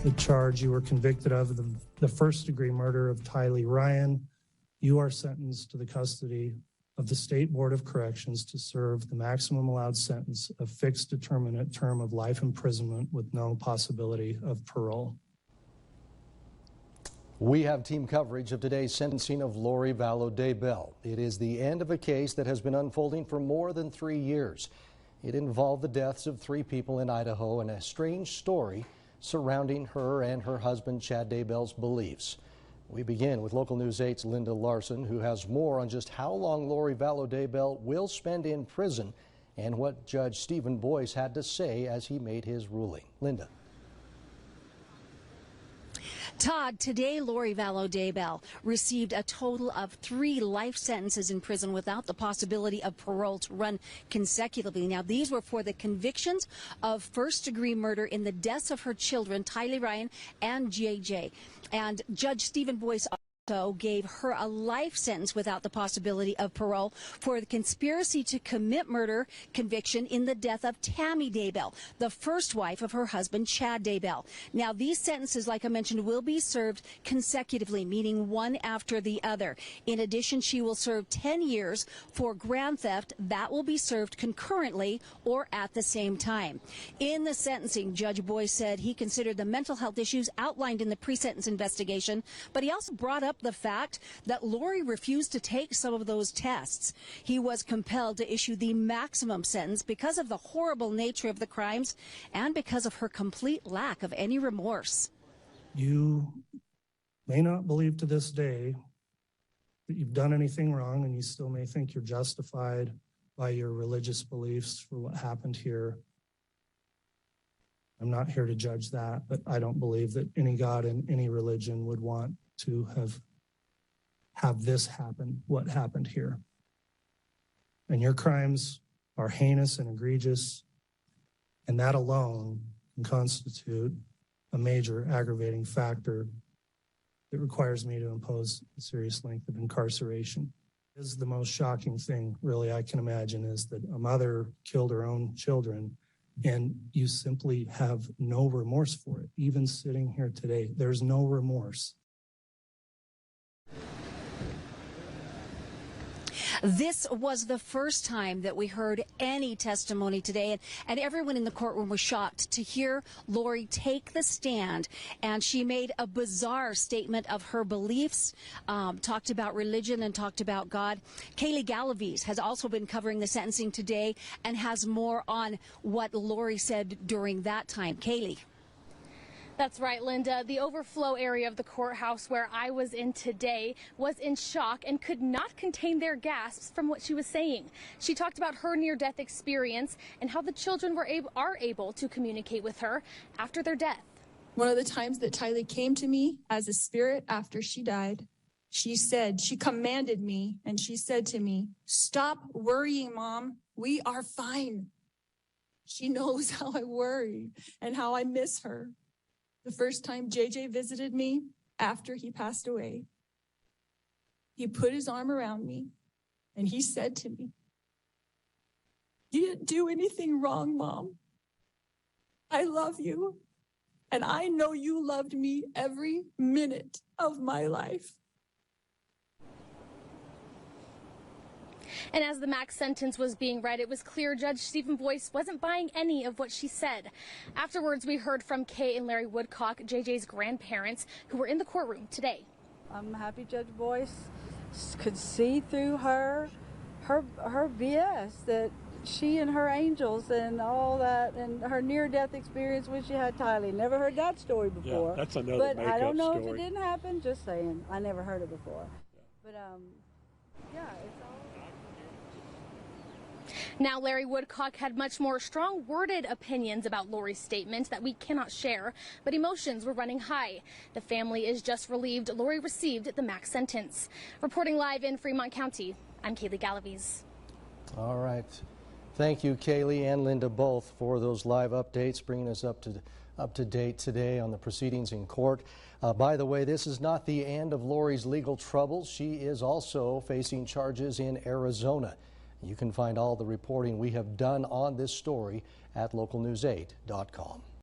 the charge you were convicted of, the first-degree murder of Tylee Ryan. You are sentenced to the custody of the State Board of Corrections to serve the maximum allowed sentence of fixed determinate term of life imprisonment with no possibility of parole. We have team coverage of today's sentencing of Lori Vallow-Daybell. It is the end of a case that has been unfolding for more than 3 years. It involved the deaths of 3 people in Idaho and a strange story surrounding her and her husband Chad Daybell's beliefs. We begin with Local News 8's Linda Larson, who has more on just how long Lori Vallow-Daybell will spend in prison and what Judge Stephen Boyce had to say as he made his ruling. Linda. Todd, today Lori Vallow-Daybell received a total of 3 life sentences in prison without the possibility of parole to run consecutively. Now, these were for the convictions of first-degree murder in the deaths of her children, Tylee Ryan and JJ. And Judge Stephen Boyce also gave her a life sentence without the possibility of parole for the conspiracy to commit murder conviction in the death of Tammy Daybell, the first wife of her husband, Chad Daybell. Now, these sentences, like I mentioned, will be served consecutively, meaning one after the other. In addition, she will serve 10 years for grand theft. That will be served concurrently or at the same time. In the sentencing, Judge Boyce said he considered the mental health issues outlined in the pre-sentence investigation, but he also brought up the fact that Lori refused to take some of those tests. He was compelled to issue the maximum sentence because of the horrible nature of the crimes and because of her complete lack of any remorse. You may not believe to this day that you've done anything wrong, and you still may think you're justified by your religious beliefs for what happened here. I'm not here to judge that, but I don't believe that any God in any religion would want to have this happen, what happened here. And your crimes are heinous and egregious, and that alone can constitute a major aggravating factor that requires me to impose a serious length of incarceration. This is the most shocking thing, really, I can imagine, is that a mother killed her own children, and you simply have no remorse for it. Even sitting here today, there's no remorse. This was the first time that we heard any testimony today, and everyone in the courtroom was shocked to hear Lori take the stand. And she made a bizarre statement of her beliefs, talked about religion and talked about God. Kaylee Galaviz has also been covering the sentencing today and has more on what Lori said during that time. Kaylee. That's right, Linda. The overflow area of the courthouse where I was in today was in shock and could not contain their gasps from what she was saying. She talked about her near-death experience and how the children are able to communicate with her after their death. One of the times that Tylee came to me as a spirit after she died, she commanded me, and she said to me, "Stop worrying, Mom. We are fine." She knows how I worry and how I miss her. The first time JJ visited me after he passed away, he put his arm around me and he said to me, "You didn't do anything wrong, Mom. I love you, and I know you loved me every minute of my life." And as the max sentence was being read, it was clear Judge Stephen Boyce wasn't buying any of what she said. Afterwards, we heard from Kay and Larry Woodcock, JJ's grandparents, who were in the courtroom today. I'm happy Judge Boyce could see through her BS, that she and her angels and all that, and her near-death experience when she had Tylee. Never heard that story before. Yeah, that's another but make-up I don't know story. if it didn't happen. Just saying, I never heard it before. Yeah. But yeah, it's all. Now, Larry Woodcock had much more strong-worded opinions about Lori's statement that we cannot share, but emotions were running high. The family is just relieved Lori received the max sentence. Reporting live in Fremont County, I'm Kaylee Galaviz. All right. Thank you, Kaylee and Linda, both, for those live updates, bringing us up to date today on the proceedings in court. By the way, this is not the end of Lori's legal troubles. She is also facing charges in Arizona. You can find all the reporting we have done on this story at localnews8.com.